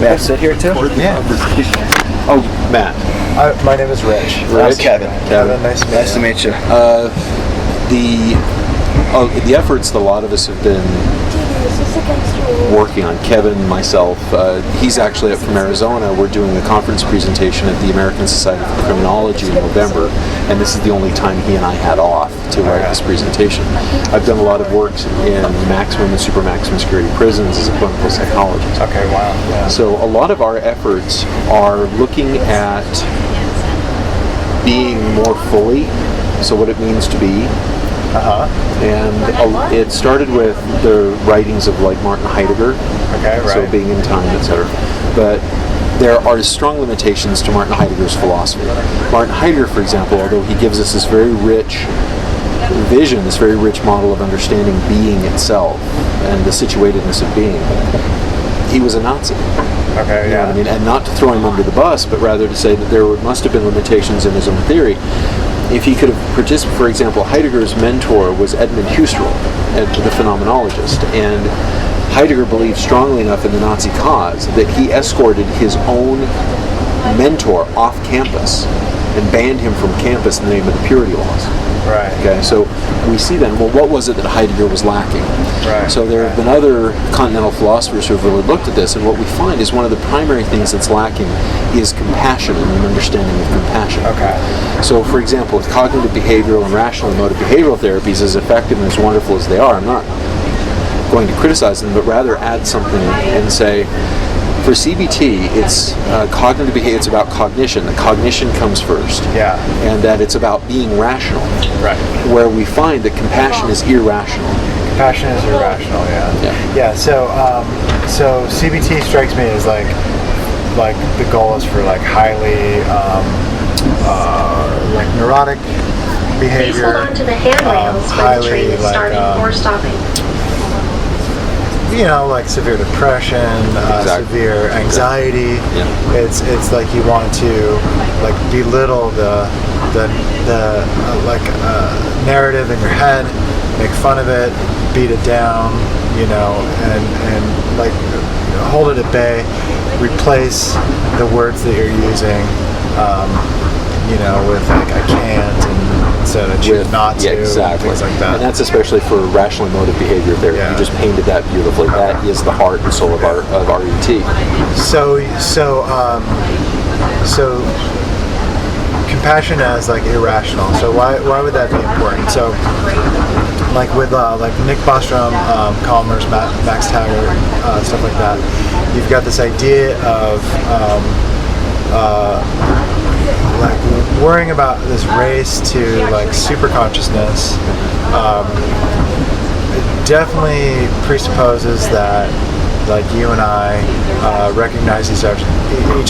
May I sit here too? Yeah. Oh, Matt. My name is Rich. I'm Kevin. Kevin, nice to meet you. The efforts that a lot of us have been working on, Kevin, myself, he's actually up from Arizona. We're doing a conference presentation at the American Society for Criminology in November, and this is the only time he and I had off to write this presentation. I've done a lot of work in maximum and super maximum security prisons as a clinical psychologist. Okay, wow. Yeah. So a lot of our efforts are looking at being more fully, so what it means to be. And it started with the writings of like Martin Heidegger, so being in time, etc. But there are strong limitations to Martin Heidegger's philosophy. Martin Heidegger, for example, although he gives us this very rich vision, this very rich model of understanding being itself and the situatedness of being, he was a Nazi. Okay, you know what I mean? And not to throw him under the bus, but rather to say that there must have been limitations in his own theory. If he could have participated, for example, Heidegger's mentor was Edmund Husserl, the phenomenologist, and Heidegger believed strongly enough in the Nazi cause that he escorted his own mentor off campus and banned him from campus in the name of the purity laws. Right. Okay, so we see then, well, what was it that Heidegger was lacking? Right. So there have been other continental philosophers who have really looked at this, and what we find is one of the primary things that's lacking is compassion and an understanding of compassion. Okay. So, for example, with cognitive behavioral and rational-emotive behavioral therapies, as effective and as wonderful as they are, I'm not going to criticize them, but rather add something and say, for CBT, it's cognitive behavior. It's about cognition. The cognition comes first. Yeah. And that it's about being rational. Right. Where we find that compassion is irrational. Compassion is irrational. Yeah. Yeah. So CBT strikes me as like the goal is for like highly like neurotic behavior. Please hold on to the handrails when the train is starting or stopping. You know, like severe depression, severe anxiety. Yeah. It's like you want to like belittle the narrative in your head, make fun of it, beat it down, you know, and like hold it at bay, replace the words that you're using, you know, with like I can't and instead of choose not to, exactly. things like that. And that's especially for rational-emotive behavior therapy. Yeah. You just painted that beautifully. That is the heart and soul of RET. So compassion as like irrational. So why would that be important? So like with like Nick Bostrom, Chalmers, Max Taggart, stuff like that, you've got this idea of like worrying about this race to like super consciousness. It definitely presupposes that like you and I recognize each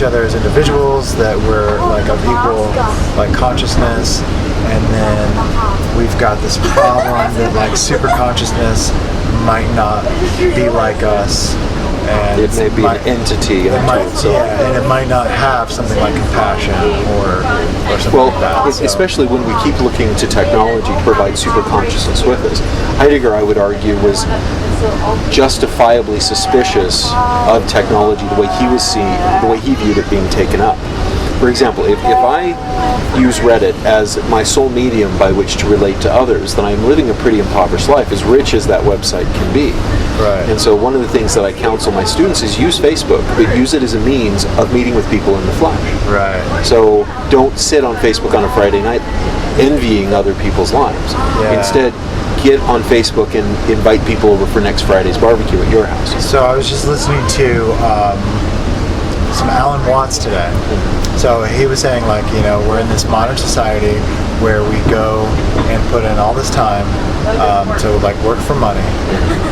other as individuals, that we're like of equal like consciousness, and then we've got this problem that like super consciousness might not be like us. And it may be an entity in itself. Yeah, and it might not have something like compassion or something like that. So. Especially when we keep looking to technology to provide super consciousness with us. Heidegger, I would argue, was justifiably suspicious of technology the way he was seeing, the way he viewed it being taken up. For example, if I use Reddit as my sole medium by which to relate to others, then I'm living a pretty impoverished life, as rich as that website can be. Right. And so one of the things that I counsel my students is use Facebook, but use it as a means of meeting with people in the flesh. Right. So don't sit on Facebook on a Friday night envying other people's lives. Yeah. Instead, get on Facebook and invite people over for next Friday's barbecue at your house. So I was just listening to some Alan Watts today. So he was saying, like, you know, we're in this modern society where we go and put in all this time to like work for money,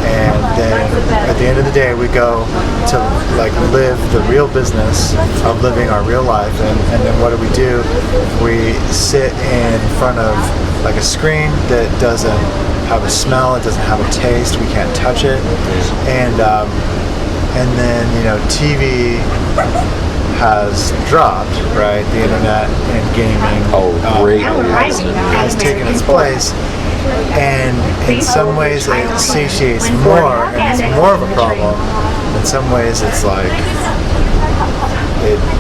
and then at the end of the day we go to like live the real business of living our real life, and then what do? We sit in front of like a screen that doesn't have a smell, it doesn't have a taste, we can't touch it, and then, you know, TV has dropped, right? The internet and gaming has taken its place, and in some ways it satiates more, and it's more of a problem. In some ways it's like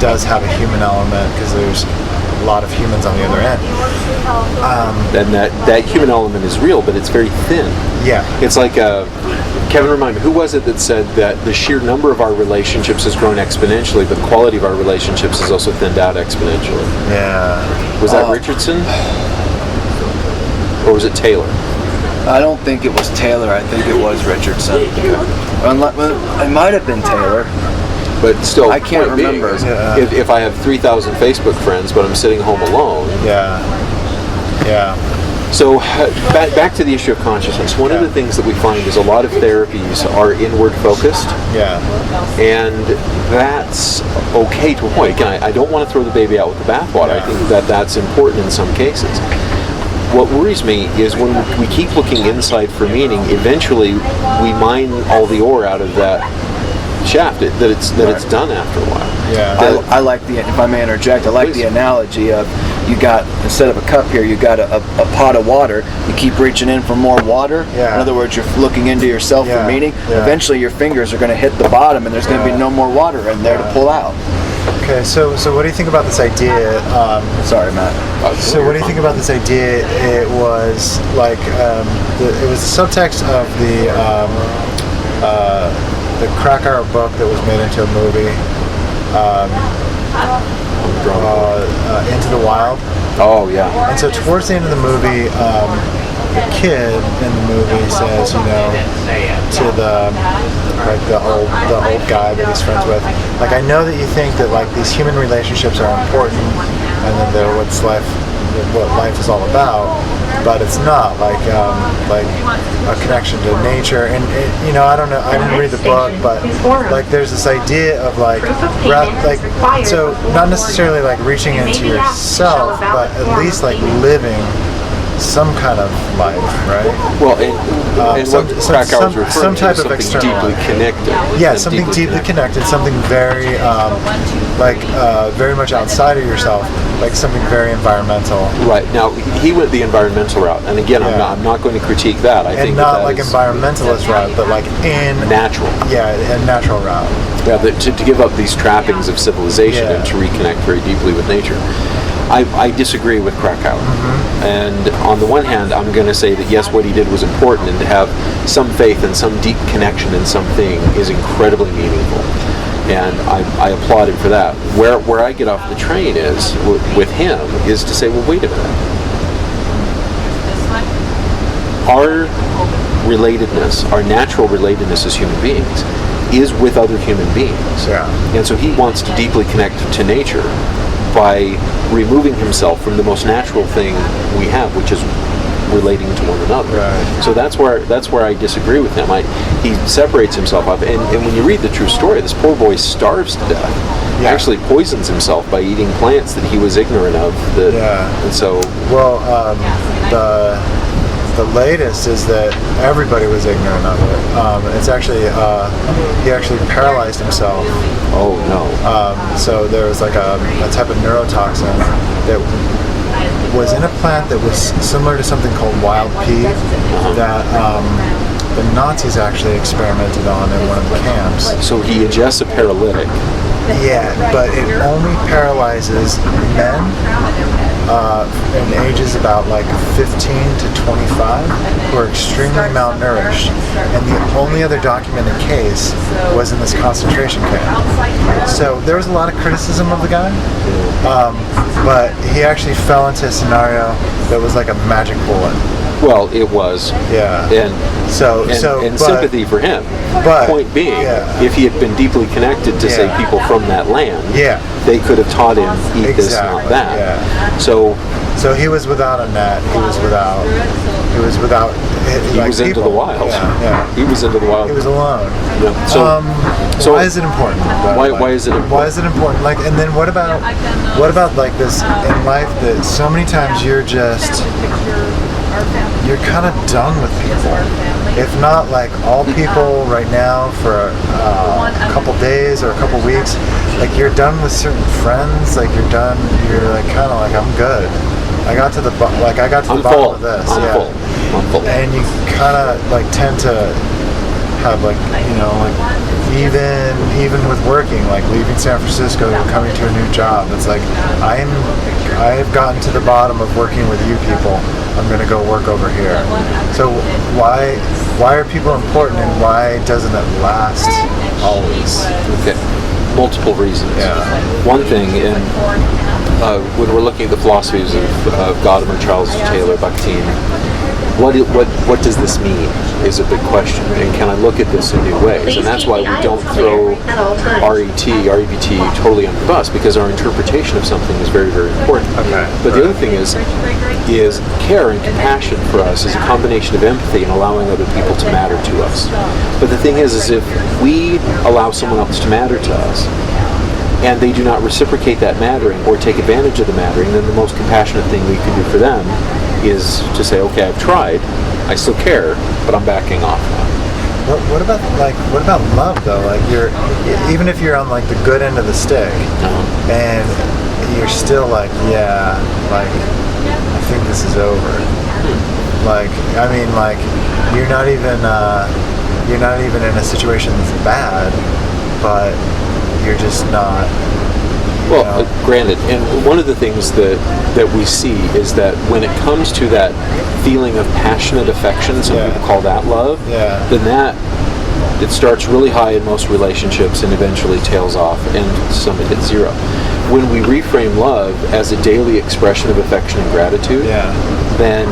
does have a human element because there's a lot of humans on the other end. And that human element is real, but it's very thin. Yeah. It's like, Kevin, remind me, who was it that said that the sheer number of our relationships has grown exponentially, but the quality of our relationships is also thinned out exponentially? Yeah. Was that Richardson? Or was it Taylor? I don't think it was Taylor. I think it was Richardson. It might have been Taylor. But still, I can't remember. If I have 3,000 Facebook friends, but I'm sitting home alone. Yeah. Yeah. So back to the issue of consciousness. One of the things that we find is a lot of therapies are inward focused. Yeah. And that's okay to a point. Again, I don't want to throw the baby out with the bathwater. I think that that's important in some cases. What worries me is when we keep looking inside for meaning, eventually we mine all the ore out of that shaft, that it's done after a while. Yeah. I like if I may interject, I like the analogy of you got, instead of a cup here, you got a pot of water. You keep reaching in for more water. Yeah. In other words, you're looking into yourself for meaning. Yeah. Eventually your fingers are going to hit the bottom and there's going to be no more water in there to pull out. Okay, so what do you think about this idea? Sorry, Matt. So what do you think about this idea? It was like it was the subtext of the Krakauer book that was made into a movie, Into the Wild. Oh yeah. And so towards the end of the movie, the kid in the movie says, to the old guy that he's friends with, like, I know that you think that like these human relationships are important and that they're what life is all about, but it's not like a connection to nature. And I don't know, I didn't read the book, but like there's this idea of so not necessarily like reaching into yourself, but at least like living some kind of life, right? Well, and what Krakauer was referring some type to of is something external deeply connected. Yeah, something deeply connected, something very very much outside of yourself, like something very environmental. Right. Now, he went the environmental route, and again, I'm not going to critique that. I think not like environmentalist route, but like in natural. Yeah, a natural route. Yeah, to give up these trappings of civilization and to reconnect very deeply with nature. I disagree with Krakauer. And on the one hand, I'm going to say that yes, what he did was important, and to have some faith and some deep connection in something is incredibly meaningful. And I applaud him for that. Where I get off the train is, with him, is to say, well, wait a minute. Our relatedness, our natural relatedness as human beings, is with other human beings. Yeah. And so he wants to deeply connect to nature by removing himself from the most natural thing we have, which is relating to one another. Right. So that's where I disagree with him. He separates himself up, and when you read the true story, this poor boy starves to death. Yeah. Actually poisons himself by eating plants that he was ignorant of. And so the latest is that everybody was ignorant of it. It's actually he actually paralyzed himself. Oh no. So there was like a type of neurotoxin that was in a plant that was similar to something called wild pea that the Nazis actually experimented on in one of the camps. So he ingests a paralytic. Yeah, but it only paralyzes men in ages about like 15 to 25 who are extremely malnourished. And the only other documented case was in this concentration camp. So there was a lot of criticism of the guy, but he actually fell into a scenario that was like a magic bullet. Well, it was. Yeah. And but sympathy for him. But point being, if he had been deeply connected to say people from that land, they could have taught him eat this, not that. Yeah. So he was without a net. He was without. He was into the wild. Yeah. He was into the wild. He was alone. Yeah. So why is it important? Why is it important? Why is it important? Like, and then what about like this in life that so many times you're kind of done with people. If not like all people right now for a couple days or a couple weeks, like you're done with certain friends. Like you're done. You're like kind of like, I'm good. I got to the bottom of this. I'm full. And you kind of like tend to have like even with working, like leaving San Francisco and coming to a new job, it's like I have gotten to the bottom of working with you people. I'm going to go work over here. So why are people important, and why doesn't it last always? Okay. Multiple reasons. Yeah. One thing, when we're looking at the philosophies of Gadamer, Charles Taylor, Bakhtin, what does this mean is a big question, and can I look at this in new ways? And that's why we don't throw REBT totally under the bus, because our interpretation of something is very, very important. Okay. But the other thing is care and compassion for us is a combination of empathy and allowing other people to matter to us. But the thing is if we allow someone else to matter to us, and they do not reciprocate that mattering or take advantage of the mattering, then the most compassionate thing we can do for them is to say, okay, I've tried, I still care, but I'm backing off now. What about love though? Like even if you're on like the good end of the stick, and you're still like, yeah, like I think this is over. Like I mean, like you're not even in a situation that's bad, but you're just not. Well, granted, and one of the things that we see is that when it comes to that feeling of passionate affection, some people call that love, then it starts really high in most relationships and eventually tails off and some hits zero. When we reframe love as a daily expression of affection and gratitude, then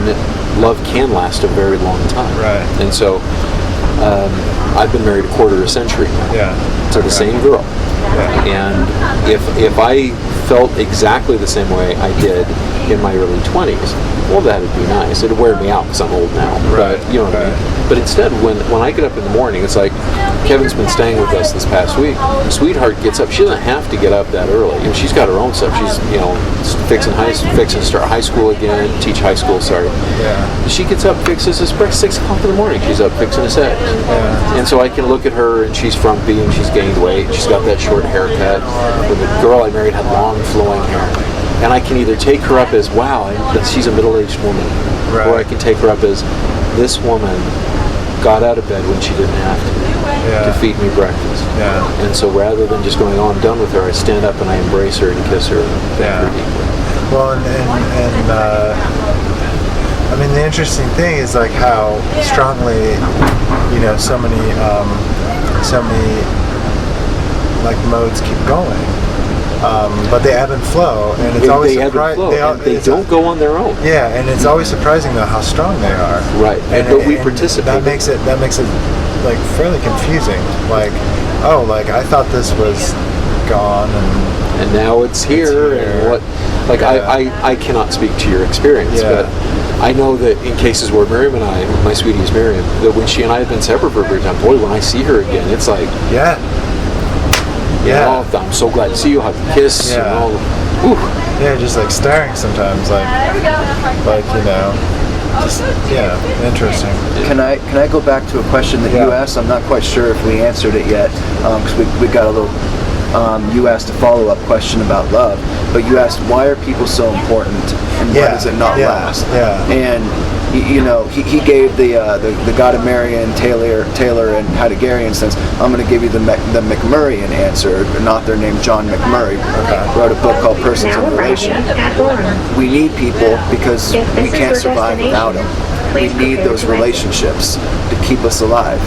love can last a very long time. Right. And so I've been married a quarter of a century now to the same girl. And if I felt exactly the same way I did in my early 20s, well, that'd be nice. It'd wear me out because I'm old now. Right. But you know what I mean? But instead, when I get up in the morning, it's like Kevin's been staying with us this past week. Sweetheart gets up. She doesn't have to get up that early. You know, she's got her own stuff. She's fixing to start high school again. Teach high school. Sorry. Yeah. She gets up, fixes his breakfast 6 o'clock in the morning. She's up fixing his eggs. Yeah. And so I can look at her, and she's frumpy, and she's gained weight. She's got that short haircut. But the girl I married had long, flowing hair. And I can either take her up as, wow, she's a middle-aged woman, or I can take her up as, this woman got out of bed when she didn't have to feed me breakfast. Yeah. And so rather than just going, oh, I'm done with her, I stand up and I embrace her and kiss her and thank her deeply. Well, and I mean, the interesting thing is like how strongly, so many like modes keep going. But they ebb and flow, and it's always surprising. They don't go on their own. Yeah, and it's always surprising though how strong they are. Right, but we participate. That makes it like fairly confusing. Like, oh, like I thought this was gone, and now it's here. And what? Like I cannot speak to your experience, but I know that in cases where Miriam and I, my sweetie is Miriam, that when she and I have been separate for a period of time, boy, when I see her again, it's like I'm so glad to see you. Have a kiss. Yeah. And all. Yeah, just like staring sometimes, like just interesting. Can I go back to a question that you asked? I'm not quite sure if we answered it yet, because we got a little. You asked a follow-up question about love, but you asked why are people so important and why does it not last? Yeah. And he gave the Gadamer, Taylor, and Heideggerian sense. I'm going to give you the McMurrayan answer. An author named John McMurray wrote a book called Persons in Relation. We need people because we can't survive without them. We need those relationships to keep us alive.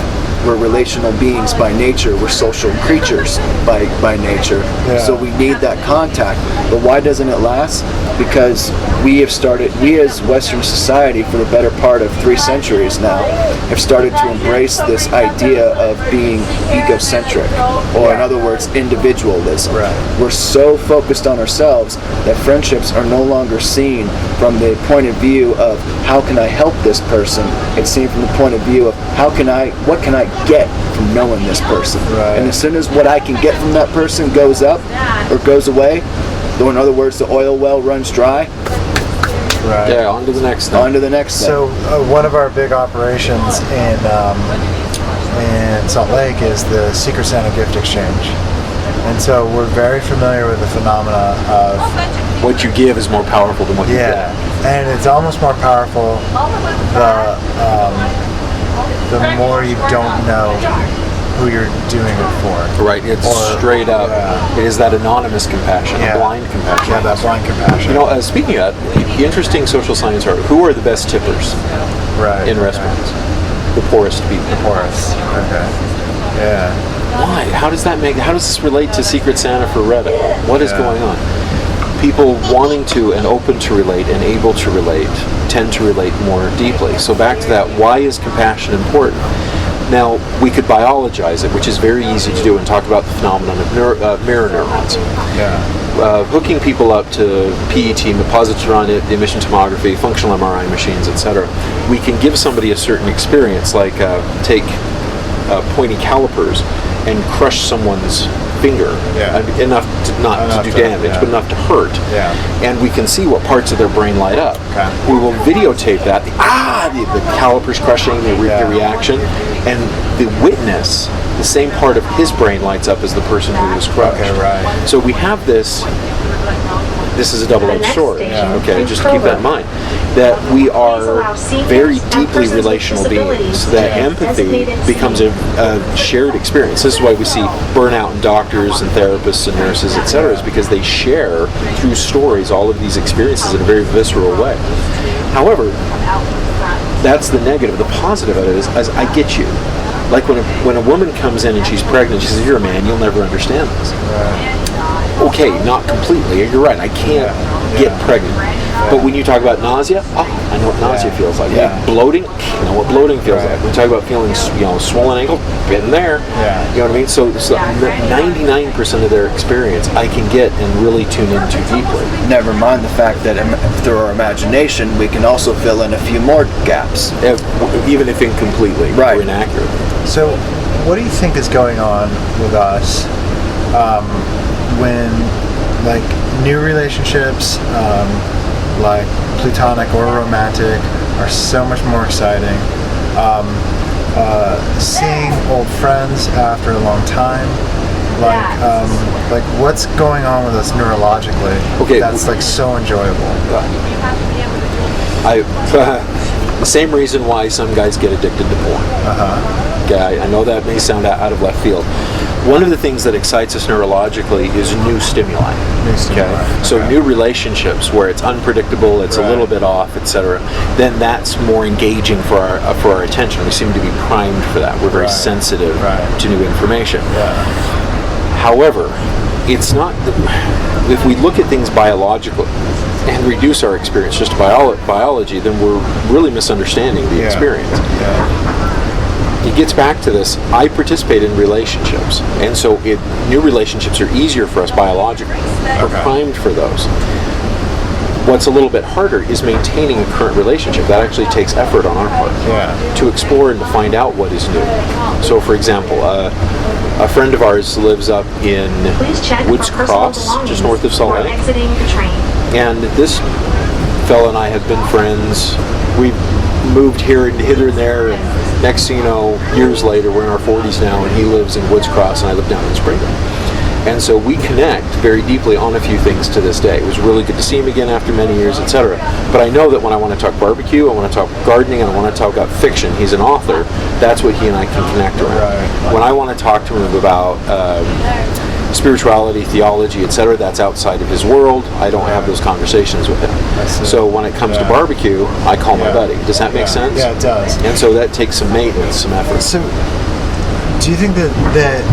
We're relational beings by nature. We're social creatures by nature. Yeah. So we need that contact. But why doesn't it last? Because we as Western society for the better part of 3 centuries now have started to embrace this idea of being egocentric, or in other words, individualism. Right. We're so focused on ourselves that friendships are no longer seen from the point of view of how can I help this person. It's seen from the point of view of what can I get from knowing this person. Right. And as soon as what I can get from that person goes up or goes away, or in other words, the oil well runs dry. Right. Yeah, on to the next thing. On to the next thing. So one of our big operations in Salt Lake is the Secret Santa gift exchange. And so we're very familiar with the phenomena of what you give is more powerful than what you get. And it's almost more powerful the more you don't know who you're doing it for. Right, it's Or- straight up. yeah. It is that anonymous compassion, Yeah. a blind compassion. Yeah, that blind compassion. You know, speaking of that, interesting social science art. Who are the best tippers right. in restaurants? The poorest people. Porous. Okay. Yeah. Why? How does this relate to Secret Santa for Reddit? What is Yeah. going on? People wanting to and open to relate and able to relate tend to relate more deeply. So back to that, why is compassion important? Now, we could biologize it, which is very easy to do, and talk about the phenomenon of mirror neurons. Yeah. Hooking people up to PET, positron emission tomography, functional MRI machines, etc. We can give somebody a certain experience, like take pointy calipers and crush someone's finger, Yeah. enough to not Enough to do to- damage, yeah. but enough to hurt. Yeah. And we can see what parts of their brain light up. Okay. We will videotape that, the calipers crushing, the reaction, and the witness, the same part of his brain lights up as the person who was crushed. Okay, right. So we have this is a double-edged sword. Yeah. Okay, just keep that in mind. That we are very deeply relational beings, that empathy becomes a shared experience. This is why we see burnout in doctors and therapists and nurses, etc., is because they share through stories all of these experiences in a very visceral way. However, that's the negative. The positive of it is I get you. Like when a woman comes in and she's pregnant, she says, "You're a man, you'll never understand this." Okay, not completely. You're right. I can't get pregnant. But when you talk about nausea, I know what nausea feels like. Yeah. Bloating, I know what bloating feels like. When you talk about feeling, swollen ankle, been there. Yeah. You know what I mean? So 99% of their experience I can get and really tune into deeply. Never mind the fact that through our imagination, we can also fill in a few more gaps. Even if incompletely Right. or inaccurate. So, what do you think is going on with us when, like, new relationships, like platonic or romantic, are so much more exciting? Seeing old friends after a long time, like what's going on with us neurologically? Okay. That's like so enjoyable. The same reason why some guys get addicted to porn. Okay, I know that may sound out of left field. One of the things that excites us neurologically is new stimuli. So new relationships where it's unpredictable, it's a little bit off, etc. Then that's more engaging for our attention. We seem to be primed for that. We're very sensitive to new information. However, it's not. If we look at things biologically and reduce our experience just to biology, then we're really misunderstanding the experience. It gets back to this. I participate in relationships, and so new relationships are easier for us biologically. We're primed for those. What's a little bit harder is maintaining a current relationship. That actually takes effort on our part to explore and to find out what is new. So, for example, a friend of ours lives up in Woods Cross, just north of Salt Lake. Exiting the train. And this fella and I have been friends. We moved hither and there, and next thing you know, years later, we're in our 40s now, and he lives in Woods Cross, and I live down in Springfield. And so we connect very deeply on a few things to this day. It was really good to see him again after many years, etc. But I know that when I want to talk barbecue, I want to talk gardening, and I want to talk about fiction, he's an author, that's what he and I can connect around. When I want to talk to him about spirituality, theology, etc., that's outside of his world. I don't have those conversations with him. So when it comes to barbecue, I call my buddy. Does that make sense? Yeah, it does. And so that takes some maintenance, some effort. So, do you think that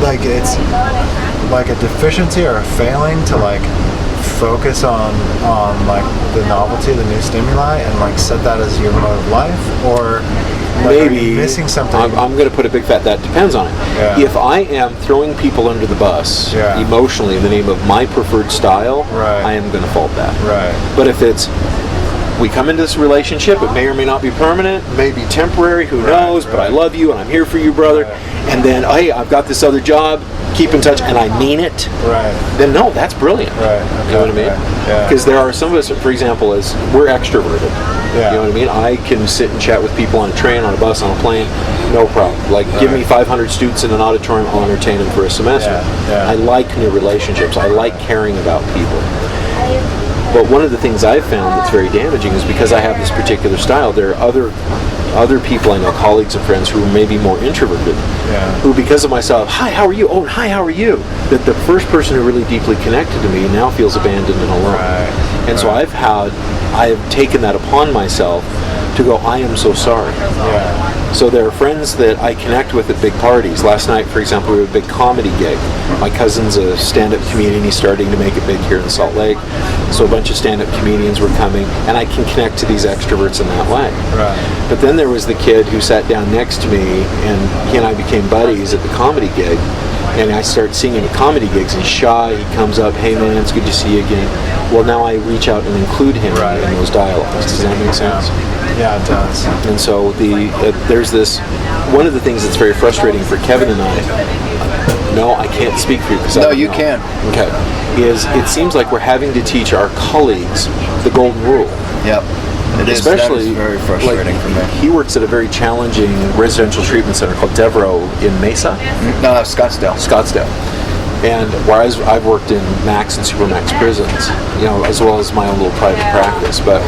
like it's like a deficiency or a failing to like focus on like the novelty of the new stimuli and like set that as your mode of life, or like, are you missing something? I'm going to put a big fat that depends on it. If I am throwing people under the bus emotionally in the name of my preferred style, I am going to fault that. But if it's we come into this relationship, it may or may not be permanent, may be temporary, who knows, but I love you and I'm here for you, brother. And then, hey, I've got this other job, keep in touch, and I mean it. Then no, that's brilliant. You know what I mean? Because there are some of us, for example, as we're extroverted. You know what I mean? I can sit and chat with people on a train, on a bus, on a plane, no problem. Like, give me 500 students in an auditorium, I'll entertain them for a semester. I like new relationships. I like caring about people. But one of the things I've found that's very damaging is because I have this particular style, there are other other people I know, colleagues and friends who are maybe more introverted, who because of myself, hi, how are you? Oh, hi, how are you? That the first person who really deeply connected to me now feels abandoned and alone. And so I have taken that upon myself to go, I am so sorry. So there are friends that I connect with at big parties. Last night, for example, we had a big comedy gig. My cousin's a stand-up comedian. He's starting to make it big here in Salt Lake. So a bunch of stand-up comedians were coming, and I can connect to these extroverts in that way. But then there was the kid who sat down next to me, and he and I became buddies at the comedy gig. And I start seeing him at comedy gigs. He's shy. He comes up, hey man, it's good to see you again. Well, now I reach out and include him in those dialogues. Does that make sense? Yeah, it does. And so there's this, one of the things that's very frustrating for Kevin and I, no, I can't speak for you. No, you can. Okay. Is it seems like we're having to teach our colleagues the golden rule. Yep. Especially, that is very frustrating for me. He works at a very challenging residential treatment center called Devereaux in Mesa. No, Scottsdale. And whereas I've worked in max and supermax prisons, as well as my own little private practice, but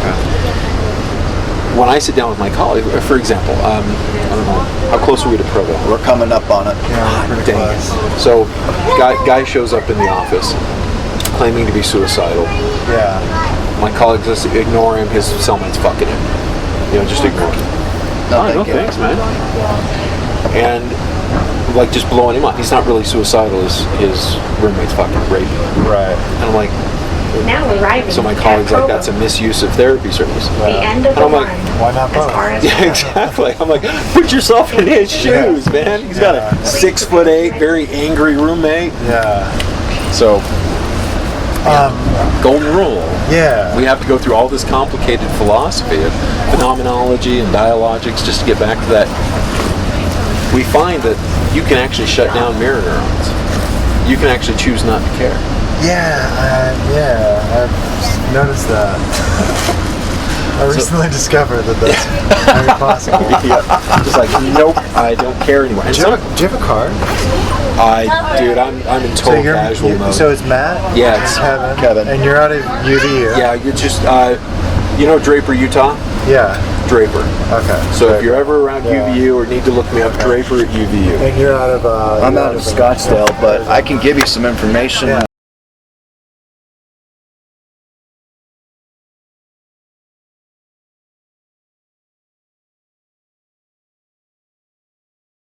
when I sit down with my colleague, for example, I don't know, how close are we to Provo? We're coming up on it. Yeah, pretty close. So, guy shows up in the office claiming to be suicidal. Yeah. My colleague just ignore him. His cellmate's fucking him. Just ignore him. No, thanks, man. And just blowing him up. He's not really suicidal. His roommate's fucking raping him. Right. And I'm like, now arriving. So my colleague's like, that's a misuse of therapy service. The end of the I'm like, line. Why not both? Yeah, exactly. I'm like, put yourself in his shoes, man. He's got a 6'8", very angry roommate. Yeah. So, golden rule. Yeah. We have to go through all this complicated philosophy of phenomenology and dialogics just to get back to that. We find that you can actually shut down mirror neurons. You can actually choose not to care. Yeah, I've noticed that. I recently discovered that that's very possible. Just like, nope, I don't care anymore. Do you have a card? Dude, I'm in total casual mode. So it's Matt? Yeah, it's Kevin. And you're out of UVU? Yeah, you're just, Draper, Utah? Yeah. Draper. Okay. So if you're ever around UVU or need to look me up, Draper at UVU. And you're out of... I'm out of Scottsdale, but I can give you some information. Yeah.